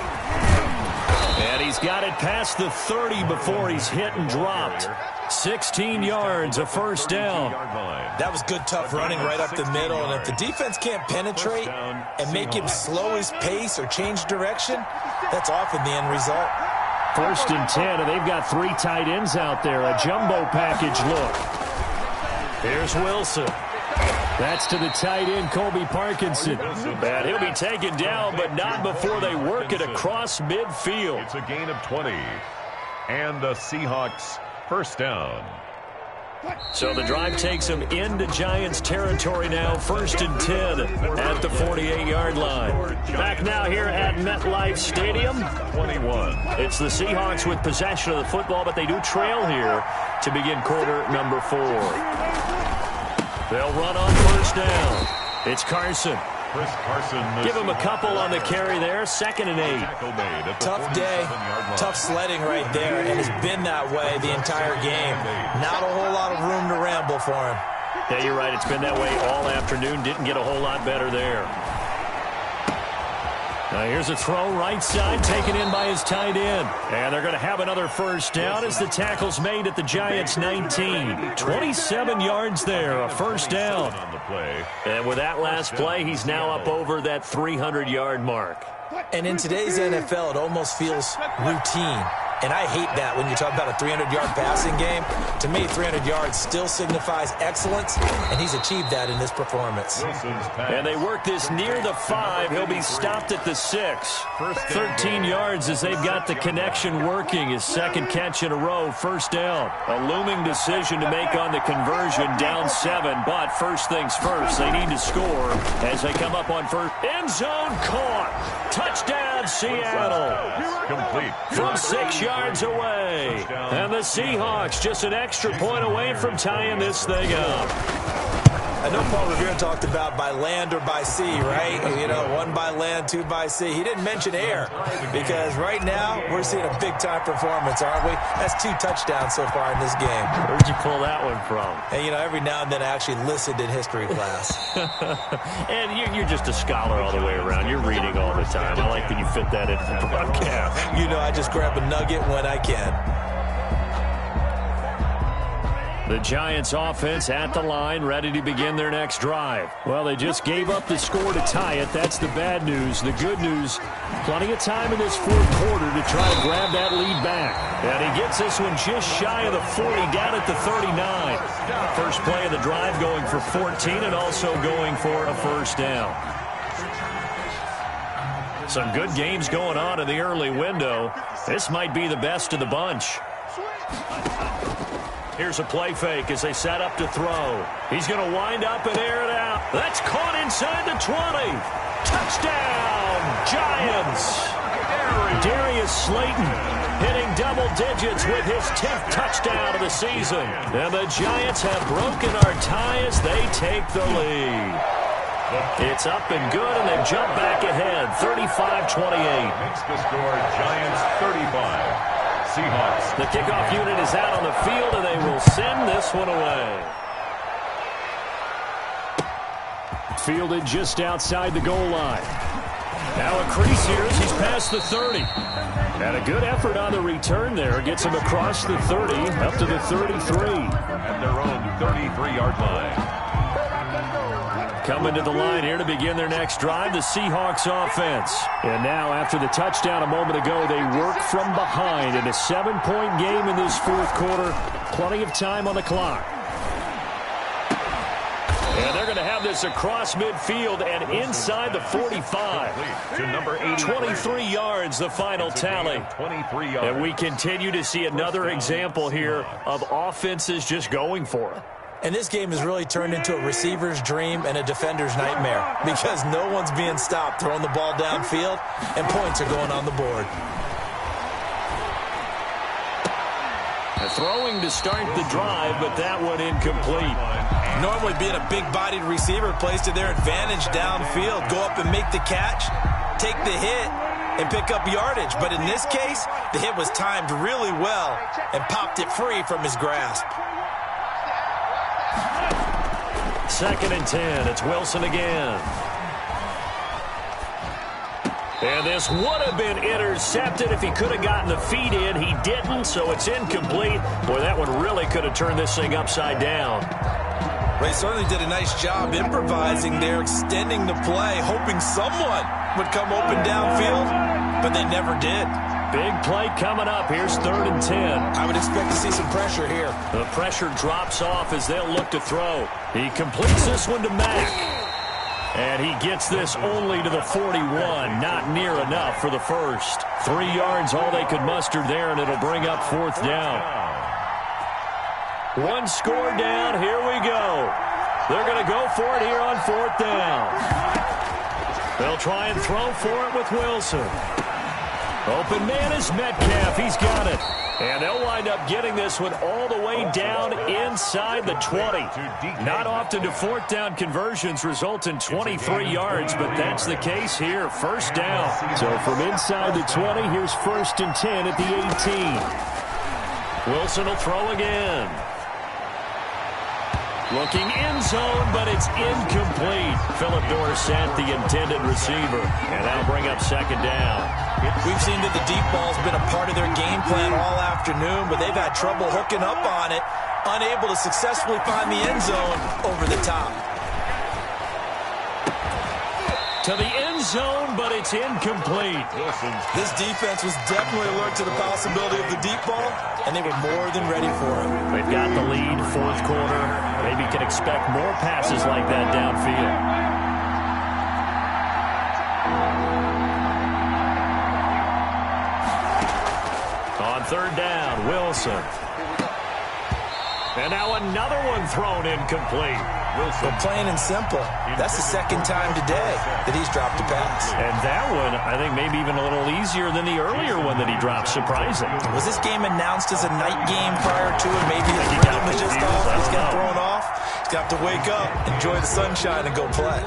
And he's got it past the 30 before he's hit and dropped. 16 yards, a 1st down. That was good, tough running right up the middle. And if the defense can't penetrate and make him slow his pace or change direction, that's often the end result. 1st and 10, and they've got 3 tight ends out there. A jumbo package look. Here's Wilson. That's to the tight end, Colby Parkinson. And he'll be taken down, but not before they work it across midfield. It's a gain of 20. And the Seahawks 1st down. So the drive takes them into Giants territory now. 1st and 10 at the 48-yard line. Back now here at MetLife Stadium. 21. It's the Seahawks with possession of the football, but they do trail here to begin quarter number 4. They'll run on 1st down. It's Carson. Chris Carson. Give him a couple on the carry there. 2nd and 8. Tough day, tough sledding right there, and it's been that way the entire game. Not a whole lot of room to ramble for him. Yeah, you're right. It's been that way all afternoon. Didn't get a whole lot better there. Here's a throw right side, taken in by his tight end. And they're going to have another first down as the tackle's made at the Giants' 19. 27 yards there, a first down. And with that last play, he's now up over that 300-yard mark. And in today's NFL, it almost feels routine. And I hate that when you talk about a 300-yard passing game. To me, 300 yards still signifies excellence, and he's achieved that in this performance. And they work this near the 5. He'll be stopped at the 6. 13 yards as they've got the connection working. His second catch in a row, first down. A looming decision to make on the conversion, down 7. But first things first, they need to score as they come up on first. End zone caught. Touchdown, Seattle. Complete. From 6 yards away. And the Seahawks just an extra point away from tying this thing up. I know Paul Revere talked about by land or by sea, right? You know, 1 by land, 2 by sea. He didn't mention air because right now we're seeing a big-time performance, aren't we? That's 2 touchdowns so far in this game. Where'd you pull that one from? And, you know, every now and then I actually listened in history class. And you're just a scholar all the way around. You're reading all the time. I like that you fit that into the broadcast. You know, I just grab a nugget when I can. The Giants offense at the line, ready to begin their next drive. Well, they just gave up the score to tie it. That's the bad news. The good news, plenty of time in this fourth quarter to try to grab that lead back. And he gets this one just shy of the 40, down at the 39. First play of the drive going for 14 and also going for a first down. Some good games going on in the early window. This might be the best of the bunch. Here's a play fake as they set up to throw. He's going to wind up and air it out. That's caught inside the 20. Touchdown, Giants. Darius Slayton hitting double digits with his 10th touchdown of the season. And the Giants have broken our tie as they take the lead. It's up and good, and they've jumped back ahead, 35-28. Makes the score Giants 35. Seahawks. The kickoff unit is out on the field, and they will send this one away. Fielded just outside the goal line. Now a crease here as he's past the 30. And a good effort on the return there. Gets him across the 30, up to the 33. At their own 33-yard line. Coming to the line here to begin their next drive, the Seahawks offense. And now, after the touchdown a moment ago, they work from behind in a 7-point game in this fourth quarter. Plenty of time on the clock. And they're going to have this across midfield and inside the 45. To number 80. 23 yards, the final tally. 23 yards. And we continue to see another example here of offenses just going for it. And this game has really turned into a receiver's dream and a defender's nightmare because no one's being stopped throwing the ball downfield, and points are going on the board. Throwing to start the drive, but that one incomplete. Normally being a big-bodied receiver plays to their advantage downfield. Go up and make the catch, take the hit, and pick up yardage. But in this case, the hit was timed really well and popped it free from his grasp. 2nd and 10. It's Wilson again. And this would have been intercepted if he could have gotten the feet in. He didn't, so it's incomplete. Boy, that one really could have turned this thing upside down. They certainly did a nice job improvising there, extending the play, hoping someone would come open downfield, but they never did. Big play coming up. Here's 3rd and 10. I would expect to see some pressure here. The pressure drops off as they'll look to throw. He completes this one to Mack. And he gets this only to the 41. Not near enough for the first. 3 yards, all they could muster there, and it'll bring up 4th down. 1 score down. Here we go. They're going to go for it here on 4th down. They'll try and throw for it with Wilson. Open man is Metcalf. He's got it. And they'll wind up getting this one all the way down inside the 20. Not often do 4th down conversions result in 23 yards, but that's the case here. First down. So from inside the 20, here's 1st and 10 at the 18. Wilson will throw again. Looking end zone, but it's incomplete. Philip Dorsett, the intended receiver. And that'll bring up second down. We've seen that the deep ball's been a part of their game plan all afternoon, but they've had trouble hooking up on it, unable to successfully find the end zone over the top. To the end zone, but it's incomplete. This defense was definitely alert to the possibility of the deep ball, and they were more than ready for it. They've got the lead, fourth quarter. Maybe can expect more passes like that downfield. On third down, Wilson. And now another one thrown incomplete. But plain and simple, that's the second time today that he's dropped a pass. And that one, I think, maybe even a little easier than the earlier one that he dropped. Surprising. Was this game announced as a night game prior to it? Maybe his rhythm was just off. He's got thrown off. He's got to wake up, enjoy the sunshine, and go play.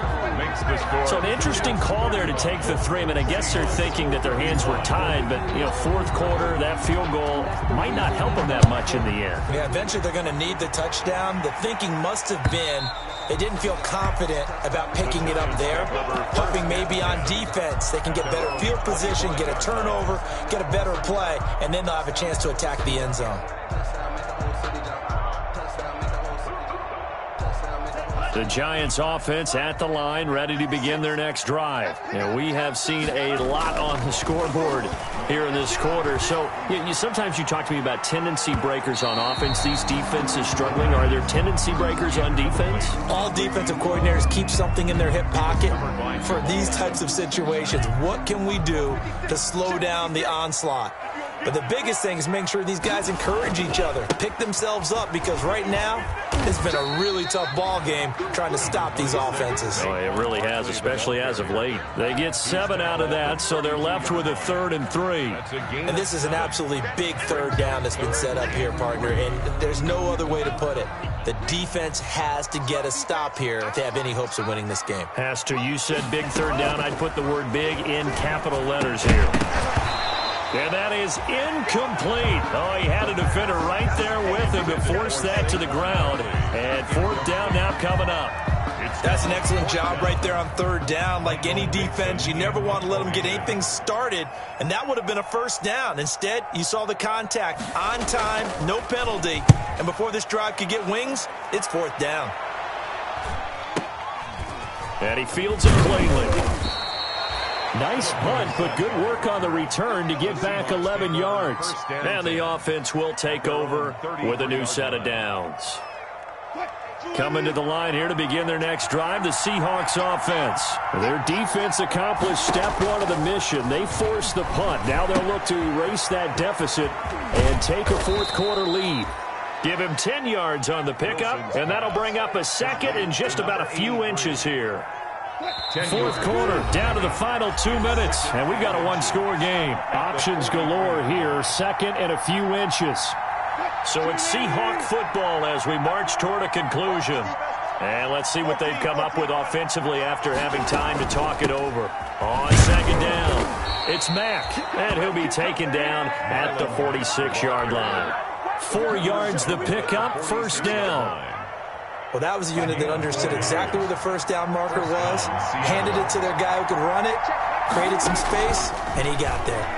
So an interesting call there to take the three. I mean, I guess they're thinking that their hands were tied, but, you know, fourth quarter, that field goal might not help them that much in the end. Yeah, eventually they're going to need the touchdown. The thinking must have been they didn't feel confident about picking it up there, hoping maybe on defense they can get better field position, get a turnover, get a better play, and then they'll have a chance to attack the end zone. The Giants offense at the line, ready to begin their next drive. And we have seen a lot on the scoreboard here in this quarter. So sometimes you talk to me about tendency breakers on offense. These defenses struggling. Are there tendency breakers on defense? All defensive coordinators keep something in their hip pocket for these types of situations. What can we do to slow down the onslaught? But the biggest thing is making sure these guys encourage each other, pick themselves up, because right now it's been a really tough ball game trying to stop these offenses. Oh, it really has, especially as of late. They get 7 out of that, so they're left with a 3rd and 3. And this is an absolutely big third down that's been set up here, partner, and there's no other way to put it. The defense has to get a stop here if they have any hopes of winning this game. Has to. You said big third down. I'd put the word big in capital letters here. And that is incomplete. Oh, he had a defender right there with him to force that to the ground. And fourth down now coming up. That's an excellent job right there on third down. Like any defense, you never want to let them get anything started, and that would have been a first down. Instead, you saw the contact on time, no penalty, and before this drive could get wings, it's fourth down. And he fields it cleanly. Nice punt, but good work on the return to get back 11 yards. And the offense will take over with a new set of downs. Coming to the line here to begin their next drive, the Seahawks offense. Their defense accomplished step one of the mission. They forced the punt. Now they'll look to erase that deficit and take a fourth quarter lead. Give him 10 yards on the pickup, and that'll bring up a second in just about a few inches here. Fourth quarter, down to the final 2 minutes, and we've got a one-score game. Options galore here, second and a few inches. So it's Seahawk football as we march toward a conclusion. And let's see what they've come up with offensively after having time to talk it over. On second down, it's Mack, and he'll be taken down at the 46-yard line. 4 yards the pickup, first down. Well, that was a unit that understood exactly where the first down marker was, handed it to their guy who could run it, created some space, and he got there.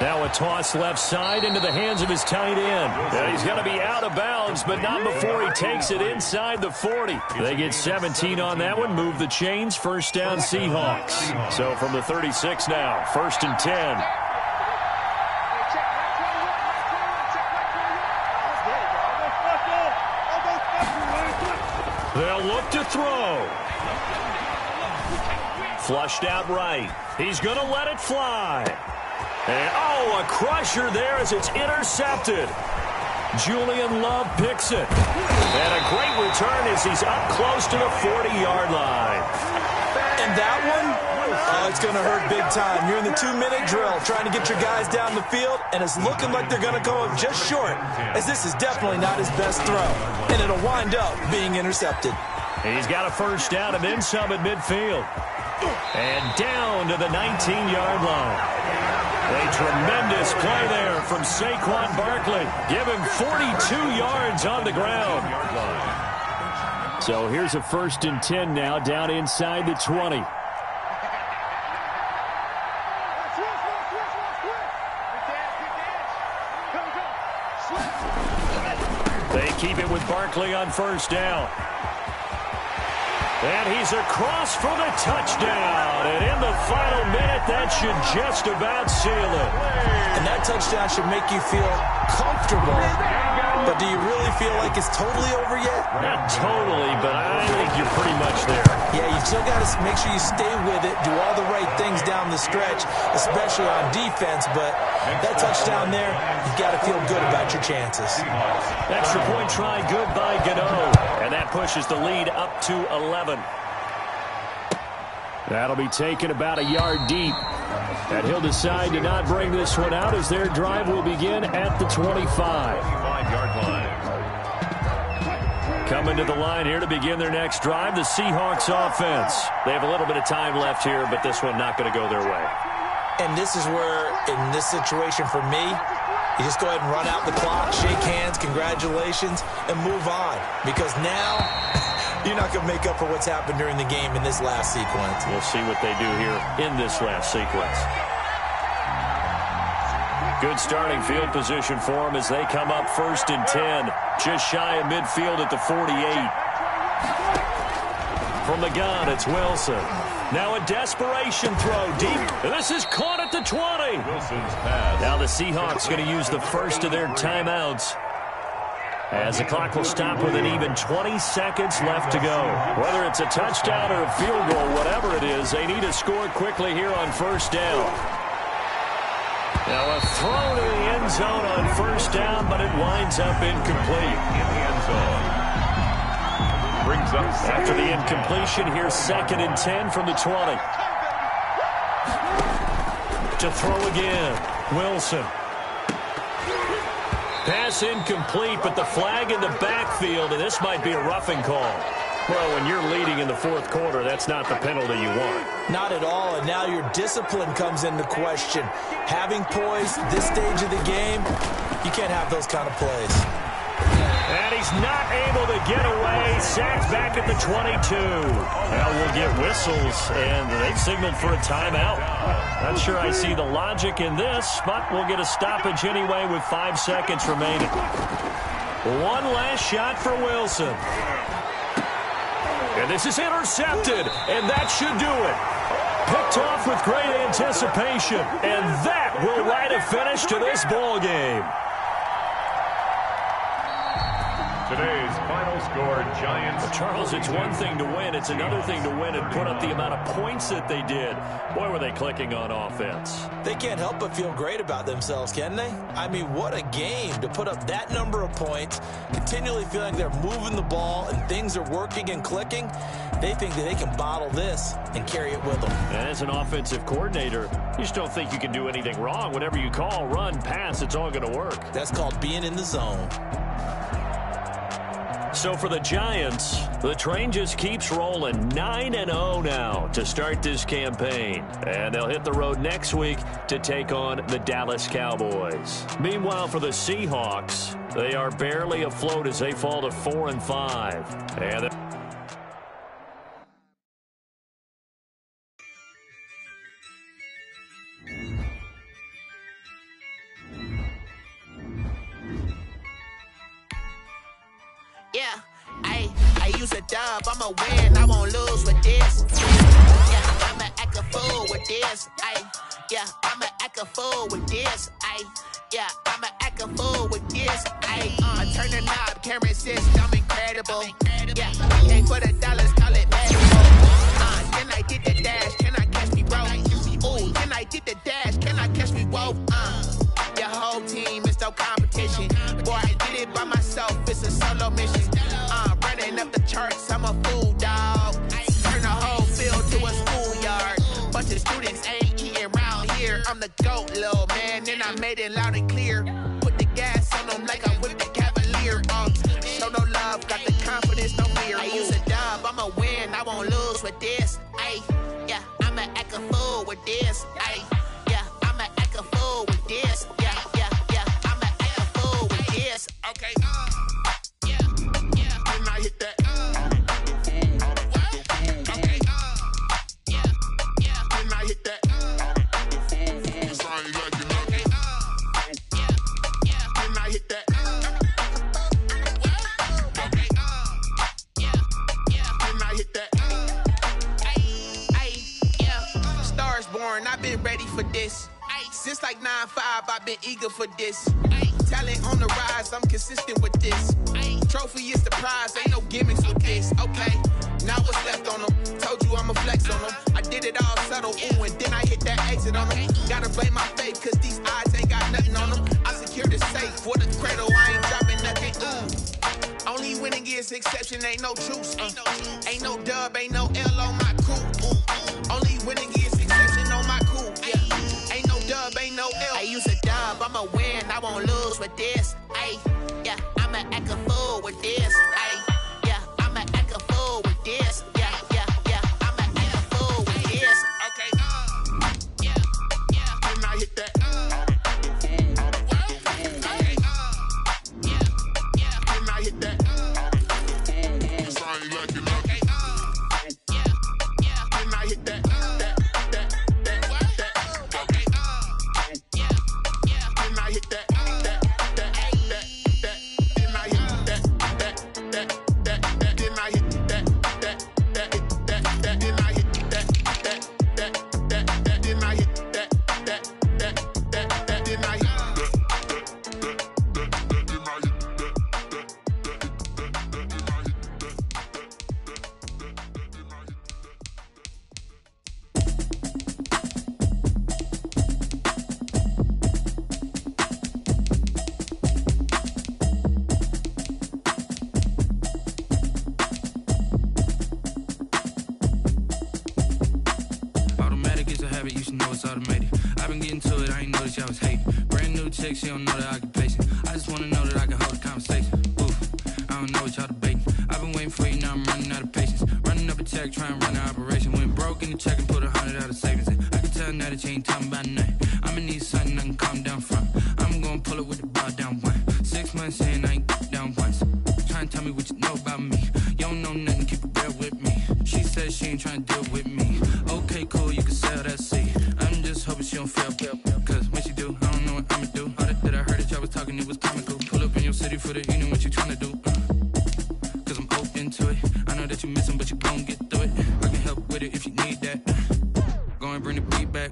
Now a toss left side into the hands of his tight end. And he's going to be out of bounds, but not before he takes it inside the 40. They get 17 on that one, move the chains, first down Seahawks. So from the 36 now, first and 10. They'll look to throw. Flushed out right. He's going to let it fly. And, oh, a crusher there as it's intercepted. Julian Love picks it. And a great return as he's up close to the 40-yard line. And that one, it's going to hurt big time. You're in the 2-minute drill trying to get your guys down the field, and it's looking like they're going to go up just short, as this is definitely not his best throw. And it'll wind up being intercepted. He's got a first down and then some at midfield. And down to the 19-yard line. A tremendous play there from Saquon Barkley. Give him 42 yards on the ground. So here's a 1st and 10 now, down inside the 20. They keep it with Barkley on first down. And he's across for the touchdown. And in the final minute, that should just about seal it. And that touchdown should make you feel comfortable. But do you really feel like it's totally over yet? Not totally, but I think you're pretty much there. Yeah, you still got to make sure you stay with it, do all the right things down the stretch, especially on defense. But that touchdown there, you've got to feel good about your chances. Extra point try, good by Gano. And that pushes the lead up to 11. That'll be taken about a yard deep. And he'll decide to not bring this one out as their drive will begin at the 25-yard line. Coming to the line here to begin their next drive, the Seahawks offense. They have a little bit of time left here, but this one not going to go their way. And this is where, in this situation for me, you just go ahead and run out the clock, shake hands, congratulations, and move on. Because now, you're not going to make up for what's happened during the game in this last sequence. We'll see what they do here in this last sequence. Good starting field position for them as they come up 1st and 10. Just shy of midfield at the 48. From the gun, it's Wilson. Now a desperation throw deep. And this is caught at the 20. Wilson's pass. Now the Seahawks going to use the first of their timeouts, as the clock will stop with an even 20 seconds left to go. Whether it's a touchdown or a field goal, whatever it is, they need to score quickly here on first down. Now a throw to the end zone on first down, but it winds up incomplete. In the end zone. Brings up after the incompletion. Here's 2nd and 10 from the 20. To throw again, Wilson. Pass incomplete, but the flag in the backfield, and this might be a roughing call. Well, when you're leading in the 4th quarter, that's not the penalty you want. Not at all, and now your discipline comes into question. Having poise this stage of the game, you can't have those kind of plays. And he's not able to get away. Sacked back at the 22. Now we'll get whistles, and they've signaled for a timeout. Not sure I see the logic in this, but we'll get a stoppage anyway with 5 seconds remaining. One last shot for Wilson. And this is intercepted, and that should do it. Picked off with great anticipation, and that will write a finish to this ball game. Today's final score, Giants. Well, Charles, it's one thing to win. It's another thing to win and put up the amount of points that they did. Boy, were they clicking on offense. They can't help but feel great about themselves, can they? I mean, what a game to put up that number of points, continually feeling they're moving the ball and things are working and clicking. They think that they can bottle this and carry it with them. And as an offensive coordinator, you just don't think you can do anything wrong. Whatever you call, run, pass, it's all going to work. That's called being in the zone. So for the Giants, the train just keeps rolling. 9-0 now to start this campaign. And they'll hit the road next week to take on the Dallas Cowboys. Meanwhile, for the Seahawks, they are barely afloat as they fall to 4-5. And yeah, I use a dub, I'ma win, I won't lose with this. Yeah, I'ma act a fool with this. Yeah, I'ma act a fool with this. Yeah, I'ma act a fool with this. I turn the knob, can't resist, I'm incredible. Yeah, came for the dollars, call it basketball. Then I did the dash, can I catch me, bro? Ooh, then I did the dash, can I catch me, whoa? Your whole team is no competition. Boy, I did it by myself, it's a solo mission. Running up the charts, I'm a fool, dog. Turn the whole field to a schoolyard. Bunch of students ain't eating round here. I'm the GOAT, little man, and I made it loud and clear. Put the gas on them like I whipped the Cavalier. Show no love, got the confidence, no fear. I use a dub, I'm with this. Ay, yeah, I'ma act a fool with this. Yeah, yeah, yeah, I'ma act a fool with this. Okay, yeah, yeah, then I hit that. Okay, yeah, yeah, then I hit that. I've been ready for this. Since like 9-5, I've been eager for this. Talent on the rise, I'm consistent with this. Trophy is the prize, ain't no gimmicks with this. Okay, now what's left on them? Told you I'ma flex on them. I did it all subtle, ooh, and then I hit that exit on them. Gotta blame my faith, cause these odds ain't got nothing on them. I secured the safe for the cradle, I ain't dropping nothing. Only winning is exception, ain't no truce. Ain't no dub, ain't no L on my crew. Only winning is exception on my crew. Yeah. Ain't no dub, ain't no L. I use a dub, I'ma win, I won't lose with this. Ay, yeah, I'ma act a fool with this. Ay, yeah, I'ma act a fool with this. Yeah, yeah, yeah, I'ma act a fool with this. Okay, yeah, yeah, then I hit that. Okay, yeah, yeah, then I hit that. You should know it's automated. I've been getting to it, I ain't noticed y'all was hating. Brand new chick, she don't know the occupation. I just wanna know that I can hold a conversation. Oof, I don't know what y'all debating. I've been waiting for you, now I'm running out of patience. Running up a check, trying to run an operation. Went broke in the check and put 100 out of savings in. I can tell now that you ain't talking about nothing. I'ma need something I can calm down from. I'm gonna pull it with the bar down one. 6 months in, I ain't down once. Trying to tell me what you know about me. You don't know nothing, keep it real with me. She said she ain't trying to deal with me. Okay, cool, you can sell that seed. I'm just hoping she don't fail. Cause when she do, I don't know what I'ma do. All that I heard that y'all was talking, it was comical. Pull up in your city for the evening, what you trying to do? Cause I'm open to it. I know that you missing, but you gon' get through it. I can help with it if you need that. Go and bring the beat back.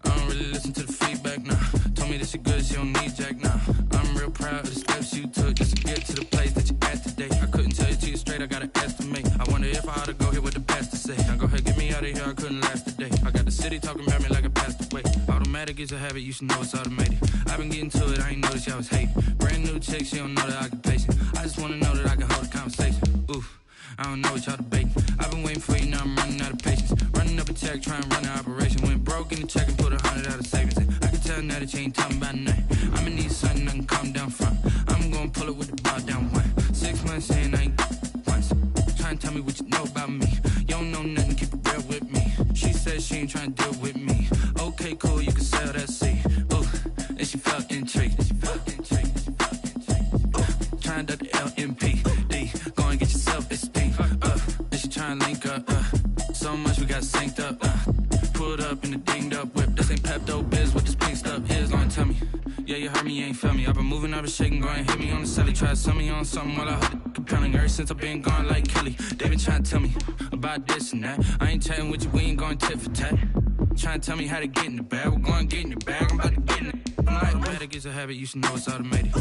I don't really listen to the feedback, nah. Told me that she good, she don't need jack, nah. I'm real proud of the steps you took just to get to the place that you at today. I couldn't tell you to you straight, I gotta estimate. I wonder if I ought to go here with the best to say. Now go ahead, get me out of here, I couldn't last a day. I got the city talking about me like I passed away. Automatic is a habit, you should know it's automated. I've been getting to it, I ain't noticed y'all was hating. Brand new chick, she don't know the occupation. I just wanna know that I can hold a conversation. Oof, I don't know what y'all debating. I've been waiting for you, now I'm running out of patience. Running up a check, trying to run an operation. Went broke in the check and put 100 out of savings in. I can tell now that you ain't talking about nothing. I'ma need something I can calm down from. I'm gonna pull it with the bar down one. 6 months in, I ain't once. Trying to tell me what you know about me. You don't know nothing, keep it real with me. She said she ain't trying to deal with me. Okay, cool, you can sell that seed. Ooh, and she felt intrigued. Trying to duck the LMPD. Go and get your self-esteem up. And she trying to link up. So much we got synced up. Pulled up in the dinged up whip. This ain't Pepto-Biz, what this pink stuff is. Gonna tell me. Yeah, you heard me, you ain't feel me. I've been moving, I've been shaking, go and hit me on the celly. Try to sell me on something while I hold it compelling. Ever since I've been gone like Kelly, they been trying to tell me about this and that. I ain't chatting with you, we ain't going tit for tat. Trying to tell me how to get in the bag, we're going to get in the bag, I'm about to get in it. Automatic is a habit, you should know it's automated.